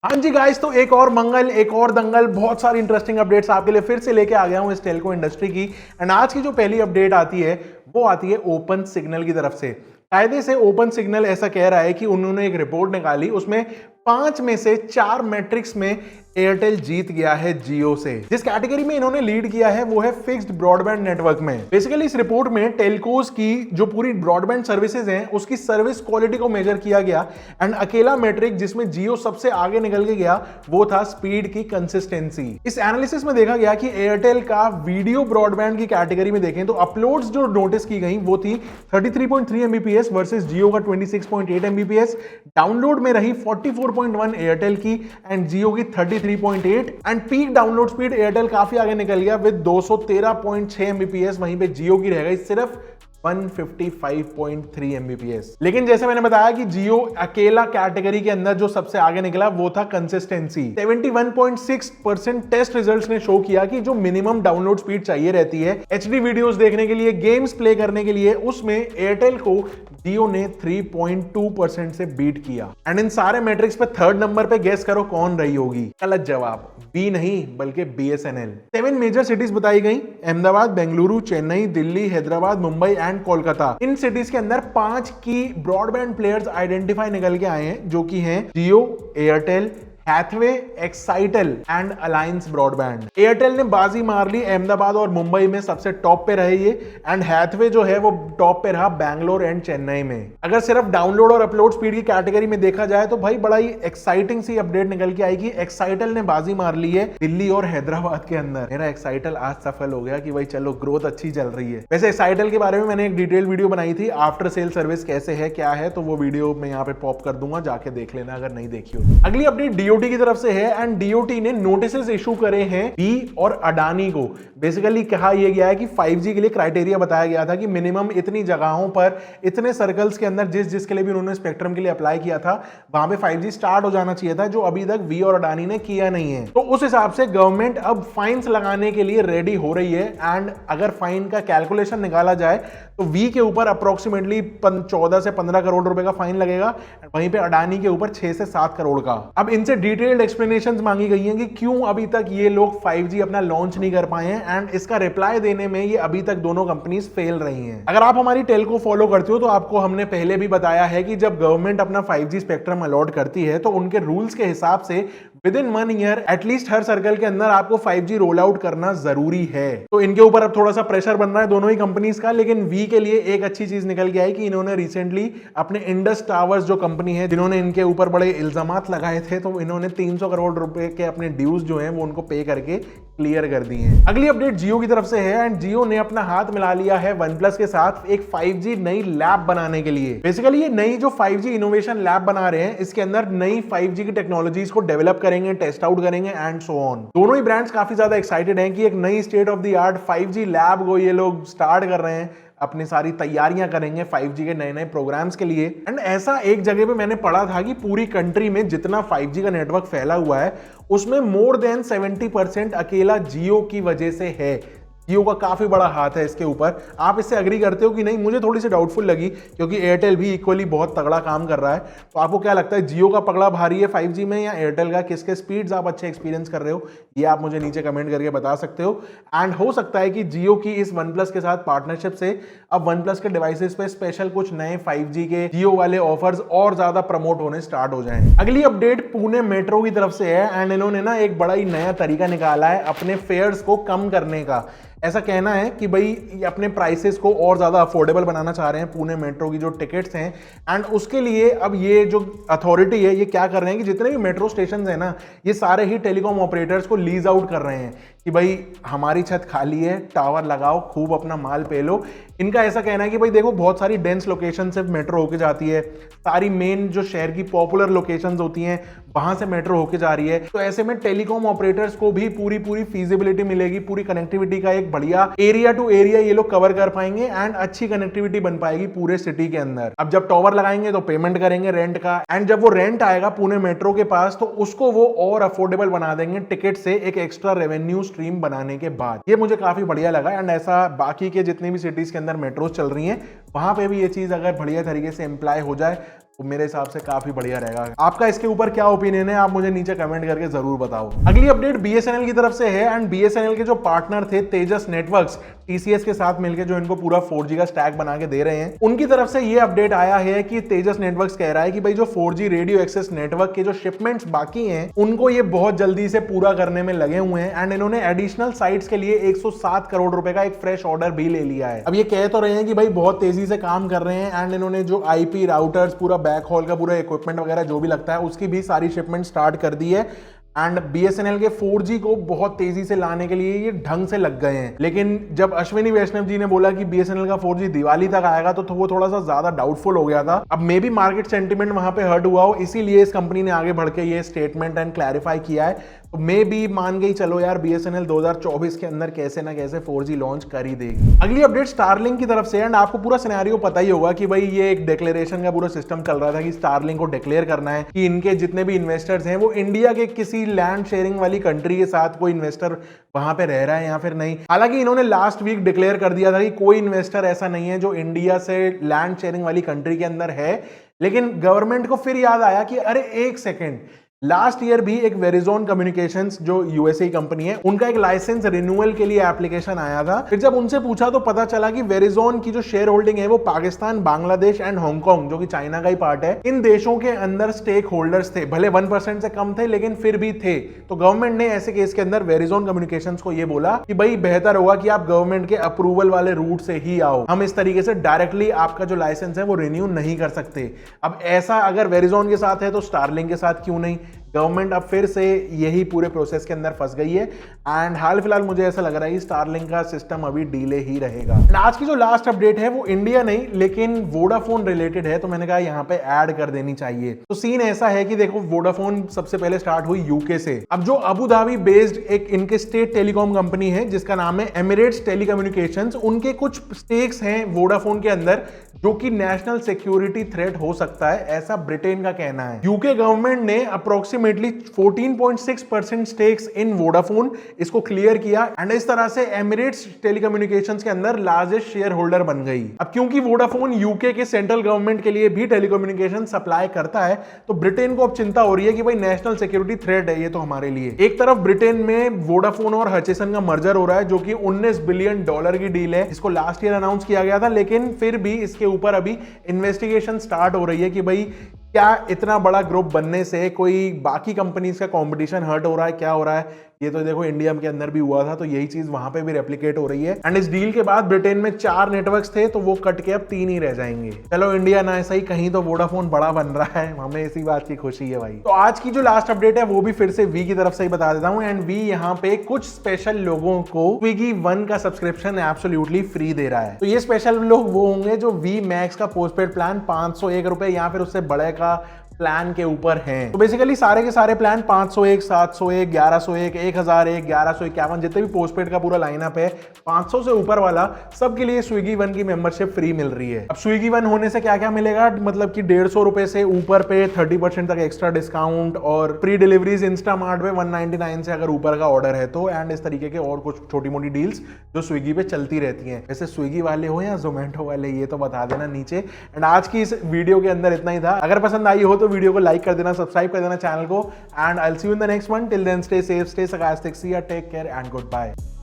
हाँ जी गाइस, तो एक और मंगल, एक और दंगल, बहुत सारी इंटरेस्टिंग अपडेट्स आपके लिए फिर से लेके आ गया हूं इस टेलको इंडस्ट्री की। एंड आज की जो पहली अपडेट आती है वो आती है ओपन सिग्नल की तरफ से। कायदे से ओपन सिग्नल ऐसा कह रहा है कि उन्होंने एक रिपोर्ट निकाली, उसमें 5 में से 4 मैट्रिक्स में एयरटेल जीत गया है जियो से। जिस कैटेगरी में इन्होंने लीड किया है वो है फिक्स्ड ब्रॉडबैंड नेटवर्क में। बेसिकली इस रिपोर्ट में टेलकोस की जो पूरी ब्रॉडबैंड सर्विसेज हैं उसकी सर्विस क्वालिटी को मेजर किया गया। एंड अकेला मैट्रिक जिसमें जियो सबसे आगे निकल के गया वो था स्पीड की कंसिस्टेंसी। इस एनालिसिस में देखा गया कि एयरटेल का वीडियो ब्रॉडबैंड की कैटेगरी में देखें तो अपलोड्स जो नोटिस की गई वो थी 33.3 एमबीपीएस वर्सेस जियो का 26.8 एमबीपीएस। डाउनलोड में रही 44.1 एयरटेल की एंड जियो की 33.8। And peak download speed Airtel काफी आगे निकल गया विद 213.6 एमबीपीएस, वहीं पे जियो की रह गई सिर्फ 155.3 एमबीपीएस। लेकिन जैसे मैंने बताया कि जियो अकेला कैटेगरी के अंदर जो सबसे आगे निकला वो था कंसिस्टेंसी। 71.6% टेस्ट रिजल्ट्स ने शो किया कि जो मिनिमम डाउनलोड स्पीड चाहिए रहती है एचडी वीडियोस देखने के लिए, गेम्स प्ले करने के लिए, उसमें एयरटेल को जियो ने 3.2% से बीट किया। एंड इन सारे मैट्रिक्स पे थर्ड नंबर पे गेस करो कौन रही होगी? गलत जवाब, बी नहीं बल्कि बीएसएनएल। 7 मेजर सिटीज बताई गई, Ahmedabad, Bengaluru, Chennai, Delhi, Hyderabad, Mumbai and Kolkata. In cities के अंदर 5 की ब्रॉडबैंड प्लेयर्स आइडेंटिफाई निकल के आए हैं जो कि हैं Jio, Airtel, Hathway, Excitel and alliance broadband. Airtel ने बाजी मार ली, अहमदाबाद और मुंबई में सबसे टॉप पे रहे ये। एंड हैथवे जो है वो टॉप पे रहा बैंगलोर एंड चेन्नई में। अगर सिर्फ डाउनलोड और अपलोड स्पीड की कैटेगरी में देखा जाए तो भाई बड़ा ही एक्साइटिंग सी अपडेट निकल के आएगी। एक्साइटल ने बाजी मार ली है दिल्ली और हैदराबाद के अंदर। मेरा एक्साइटल आज सफल हो गया कि भाई चलो ग्रोथ अच्छी चल रही है। वैसे एक्साइटल के बारे में मैंने एक डिटेल वीडियो बनाई थी, आफ्टर सेल सर्विस कैसे है क्या है, तो वो वीडियो मैं यहाँ पे पॉप कर दूंगा, जाके देख लेना अगर नहीं देखी हो। अगली अपडेट डीओटी की तरफ से है एंड डीओटी ने नोटिसेस इशू करे हैं वी और अडानी को। बेसिकली कहा यह गया है कि 5G के लिए क्राइटेरिया बताया गया था कि मिनिमम इतनी जगहों पर, इतने सर्कल्स के अंदर जिसके लिए भी उन्होंने स्पेक्ट्रम के लिए अप्लाई किया था वहां पे 5G स्टार्ट हो जाना चाहिए था, जो अभी तक वी और अडानी ने किया नहीं है। तो उस हिसाब से गवर्नमेंट अब फाइन्स लगाने के लिए रेडी हो रही है। एंड अगर फाइन का कैलकुलेशन निकाला जाए तो वी के ऊपर अप्रोक्सीमेटली 14 से 15 करोड़ रुपए का फाइन लगेगा, वहीं पे अडानी के ऊपर 6 से 7 करोड़ का। अब इनसे डिटेल्ड एक्सप्लेनेशंस मांगी गई हैं कि क्यों अभी तक ये लोग 5G अपना लॉन्च नहीं कर पाए हैं एंड इसका रिप्लाई देने में ये अभी तक दोनों कंपनीज फेल रही हैं। अगर आप हमारी टेलको फॉलो करते हो तो आपको हमने पहले भी बताया है कि जब गवर्नमेंट अपना 5G स्पेक्ट्रम अलॉट करती है तो उनके रूल्स के हिसाब से with in 1 year at least her circle के अंदर आपको 5G रोल आउट करना जरूरी है। तो इनके ऊपर अब थोड़ा सा प्रेशर बन रहा है दोनों ही कंपनीज का। लेकिन वी के लिए एक अच्छी चीज निकल के आई कि इन्होंने रिसेंटली अपने इंडस टावर्स जो कंपनी है जिन्होंने इनके ऊपर बड़े इल्जामात लगाए थे, तो इन्होंने 300 करोड़ रुपए के अपने ड्यूज जो हैं वो उनको पे करके क्लियर कर दी हैं। अगली अपडेट जियो की तरफ से है एंड जियो ने अपना हाथ मिला लिया है OnePlus के साथ एक 5G नई लैब बनाने के लिए। बेसिकली ये नई जो 5G इनोवेशन लैब बना रहे हैं इसके अंदर नई 5G की टेक्नोलॉजीज को डेवलप करेंगे, टेस्ट आउट करेंगे एंड सो ऑन। दोनों ही ब्रांड्स काफी ज्यादा एक्साइटेड हैं कि एक नई state of the art 5G lab को ये लोग स्टार्ट कर रहे हैं, अपनी सारी तैयारियां करेंगे 5G के नए नए प्रोग्राम्स के लिए। एंड ऐसा एक जगह पे मैंने पढ़ा था कि पूरी कंट्री में जितना 5G का नेटवर्क फैला हुआ है उसमें मोर देन 70% अकेला जियो की वजह से है। जियो का काफी बड़ा हाथ है इसके ऊपर। आप इससे अग्री करते हो कि नहीं? मुझे थोड़ी सी डाउटफुल लगी क्योंकि एयरटेल भी इक्वली बहुत तगड़ा काम कर रहा है। तो आपको क्या लगता है, जियो का पगड़ा भारी है 5G में या एयरटेल का? किसके स्पीड्स आप अच्छे एक्सपीरियंस कर रहे हो ये आप मुझे नीचे कमेंट करके बता सकते हो। एंड हो सकता है कि जियो की इस OnePlus के साथ पार्टनरशिप से अब OnePlus के डिवाइसेस पे स्पेशल कुछ नए 5G के जियो वाले ऑफर्स और ज्यादा प्रमोट होने स्टार्ट हो जाएं। अगली अपडेट पुणे मेट्रो की तरफ से है एंड इन्होंने ना एक बड़ा ही नया तरीका निकाला है अपने फेयर्स को कम करने का। ऐसा कहना है कि भाई अपने प्राइसेस को और ज्यादा अफोर्डेबल बनाना चाह रहे हैं पुणे मेट्रो की जो टिकट्स हैं। एंड उसके लिए अब ये जो अथॉरिटी है ये क्या कर रहे हैं कि जितने भी मेट्रो स्टेशन है ना ये सारे ही टेलीकॉम ऑपरेटर्स को लीज आउट कर रहे हैं कि भाई हमारी छत खाली है, टावर लगाओ, खूब अपना माल पे लो। इनका ऐसा कहना है कि भाई देखो बहुत सारी डेंस लोकेशन से मेट्रो होके जाती है, सारी मेन जो शहर की पॉपुलर लोकेशंस होती हैं वहां से मेट्रो होके जा रही है। तो ऐसे में टेलीकॉम ऑपरेटर्स को भी पूरी फीजिबिलिटी मिलेगी, पूरी कनेक्टिविटी का एक बढ़िया एरिया टू एरिया ये लोग कवर कर पाएंगे एंड अच्छी कनेक्टिविटी बन पाएगी पूरे सिटी के अंदर। अब जब टावर लगाएंगे तो पेमेंट करेंगे रेंट का, एंड जब वो रेंट आएगा पुणे मेट्रो के पास तो उसको वो और अफोर्डेबल बना देंगे टिकट से एक एक्स्ट्रा रेवेन्यू स्ट्रीम बनाने के बाद। ये मुझे काफी बढ़िया लगा एंड ऐसा बाकी के जितनी भी सिटीज के अंदर मेट्रोस चल रही हैं वहां पे भी ये चीज अगर बढ़िया तरीके से इंप्लाई हो जाए तो मेरे हिसाब से काफी बढ़िया रहेगा। आपका इसके ऊपर क्या ओपिनियन है, आप मुझे नीचे कमेंट करके जरूर बताओ। अगली अपडेट बीएसएनएल की तरफ से है एंड बीएसएनएल के जो पार्टनर थे तेजस नेटवर्क्स, टीसीएस के साथ मिलकर जो इनको पूरा 4G का स्टैक बना के दे रहे हैं, उनकी तरफ से ये अपडेट आया है कि तेजस नेटवर्क्स कह रहा है कि भाई जो 4G रेडियो एक्सेस नेटवर्क के जो शिपमेंट्स बाकी हैं उनको ये बहुत जल्दी से पूरा करने में लगे हुए हैं एंड इन्होंने एडिशनल साइट्स के लिए 107 करोड़ रुपए का एक फ्रेश ऑर्डर भी ले लिया है। अब ये कह तो रहे हैं कि भाई बहुत तेजी से काम कर रहे हैं एंड इन्होंने जो आईपी राउटर्स, पूरा बैकहॉल का पूरा इक्विपमेंट वगैरह जो भी लगता है उसकी भी सारी शिपमेंट स्टार्ट कर दी है एंड बीएसएनएल के 4G को बहुत तेजी से लाने के लिए ये ढंग से लग गए हैं। लेकिन जब अश्विनी वैष्णव जी ने बोला कि बीएसएनएल का 4G दिवाली तक आएगा तो वो थोड़ा सा ज्यादा डाउटफुल हो गया था। अब मे बी मार्केट सेंटिमेंट वहां पे हर्ट हुआ हो, इसीलिए इस कंपनी ने आगे बढ़ के ये स्टेटमेंट एंड क्लैरिफाई किया है। तो मे बी मान गई चलो यार बीएसएनएल 2024 के अंदर कैसे ना कैसे 4G लॉन्च कर ही देगी। अगली अपडेट स्टारलिंक की तरफ से एंड आपको पूरा सिनेरियो पता ही होगा कि भाई ये एक डिक्लेरेशन का पूरा सिस्टम चल रहा था कि स्टारलिंक को डिक्लेयर करना है कि इनके जितने भी इन्वेस्टर्स हैं वो इंडिया के किसी लैंड शेयरिंग वाली कंट्री के साथ कोई इन्वेस्टर वहां पे रह रहा है या फिर नहीं। हालांकि इन्होंने लास्ट वीक डिक्लेयर कर दिया था कि कोई इन्वेस्टर ऐसा नहीं है जो इंडिया से लैंड शेयरिंग वाली कंट्री के अंदर है, लेकिन गवर्नमेंट को फिर याद आया कि अरे एक सेकेंड, लास्ट ईयर भी एक वेरिजोन कम्युनिकेशंस जो यूएसए कंपनी है उनका एक लाइसेंस रिन्यूअल के लिए एप्लीकेशन आया था। फिर जब उनसे पूछा तो पता चला कि वेरिजोन की जो शेयर होल्डिंग है वो पाकिस्तान, बांग्लादेश एंड हांगकांग जो कि चाइना का ही पार्ट है, इन देशों के अंदर स्टेक होल्डर्स थे। भले 1% से कम थे लेकिन फिर भी थे। तो गवर्नमेंट ने ऐसे केस के अंदर वेरिजोन कम्युनिकेशंस को ये बोला कि भाई बेहतर होगा कि आप गवर्नमेंट के अप्रूवल वाले रूट से ही आओ, हम इस तरीके से डायरेक्टली आपका जो लाइसेंस है वो रिन्यू नहीं कर सकते। अब ऐसा अगर वेरिजोन के साथ है तो स्टारलिंक के साथ क्यों नहीं? गवर्नमेंट अब फिर से यही पूरे प्रोसेस के अंदर फंस गई है एंड हाल फिलहाल मुझे ऐसा लग रहा है कि स्टारलिंक का सिस्टम अभी डिले ही रहेगा। आज की जो लास्ट अपडेट है वो इंडिया नहीं लेकिन वोडाफोन रिलेटेड है, तो मैंने कहा यहाँ पे ऐड कर देनी चाहिए। तो सीन ऐसा है कि देखो वोडाफोन सबसे पहले स्टार्ट हुई यूके से। अब जो अबू धाबी बेस्ड एक इनके स्टेट टेलीकॉम कंपनी है जिसका नाम है एमिरेट्स टेलीकम्युनिकेशंस, उनके कुछ स्टेक्स हैं वोडाफोन के अंदर जो कि नेशनल सिक्योरिटी थ्रेट हो सकता है, ऐसा ब्रिटेन का कहना है। यूके गवर्नमेंट ने अप्रोक्सीमेटली 14.6% स्टेक्स इन वोडाफोन इसको क्लियर किया एंड इस तरह से एमिरेट्स टेलीकम्युनिकेशंस के अंदर लार्जेस्ट शेयर होल्डर बन गई। अब क्योंकि वोडाफोन यूके के सेंट्रल गवर्नमेंट के लिए भी टेलीकम्युनिकेशन सप्लाई करता है तो ब्रिटेन को अब चिंता हो रही है कि भाई नेशनल सिक्योरिटी थ्रेट है ये तो हमारे लिए। एक तरफ ब्रिटेन में वोडाफोन और हचिसन का मर्जर हो रहा है जो कि $19 बिलियन की डील है, इसको लास्ट ईयर अनाउंस किया गया था, लेकिन फिर भी इसके ऊपर अभी इन्वेस्टिगेशन स्टार्ट हो रही है कि भाई क्या इतना बड़ा ग्रुप बनने से कोई बाकी कंपनीज का कंपटीशन हर्ट हो रहा है, क्या हो रहा है। ये तो देखो इंडिया के अंदर भी हुआ था तो यही चीज वहां पे भी रेप्लिकेट हो रही है एंड इस डील के बाद ब्रिटेन में 4 नेटवर्क्स थे तो वो कट के अब 3 ही रह जाएंगे। चलो इंडिया ना ऐसा ही, कहीं तो वोडाफोन बड़ा बन रहा है, हमें इसी बात की खुशी है भाई। तो आज की जो लास्ट अपडेट है वो भी फिर से वी की तरफ से ही बता देता हूँ एंड वी यहाँ पे कुछ स्पेशल लोगों को स्विगी 1 का सब्सक्रिप्शन एब्सोल्युटली फ्री दे रहा है। तो ये स्पेशल लोग वो होंगे जो वी मैक्स का पोस्टपेड प्लान 501 रुपए या फिर उससे बड़े का प्लान के ऊपर हैं। तो बेसिकली सारे के सारे प्लान 501, 701, 1101, 1001, 1151 जितने भी पोस्टपेड का पूरा लाइनअप है 500 से ऊपर वाला सबके लिए स्विगी 1 की मेंबरशिप फ्री मिल रही है। अब स्विगी 1 होने से क्या क्या मिलेगा, मतलब कि 150 रुपए से ऊपर पे 30% तक एक्स्ट्रा डिस्काउंट और फ्री डिलीवरीज इंस्टामार्ट पे 199 से अगर ऊपर का ऑर्डर है तो, एंड इस तरीके के और कुछ छोटी मोटी डील्स जो स्विगी पे चलती रहती हैं। वैसे स्विगी वाले हो या जोमेटो वाले ये तो बता देना नीचे। एंड आज की इस वीडियो के अंदर इतना ही था। अगर पसंद आई हो तो वीडियो को लाइक कर देना, सब्सक्राइब कर देना चैनल को and I will see you in the next one. Till then stay safe, stay sarcastic, see ya, take care and goodbye।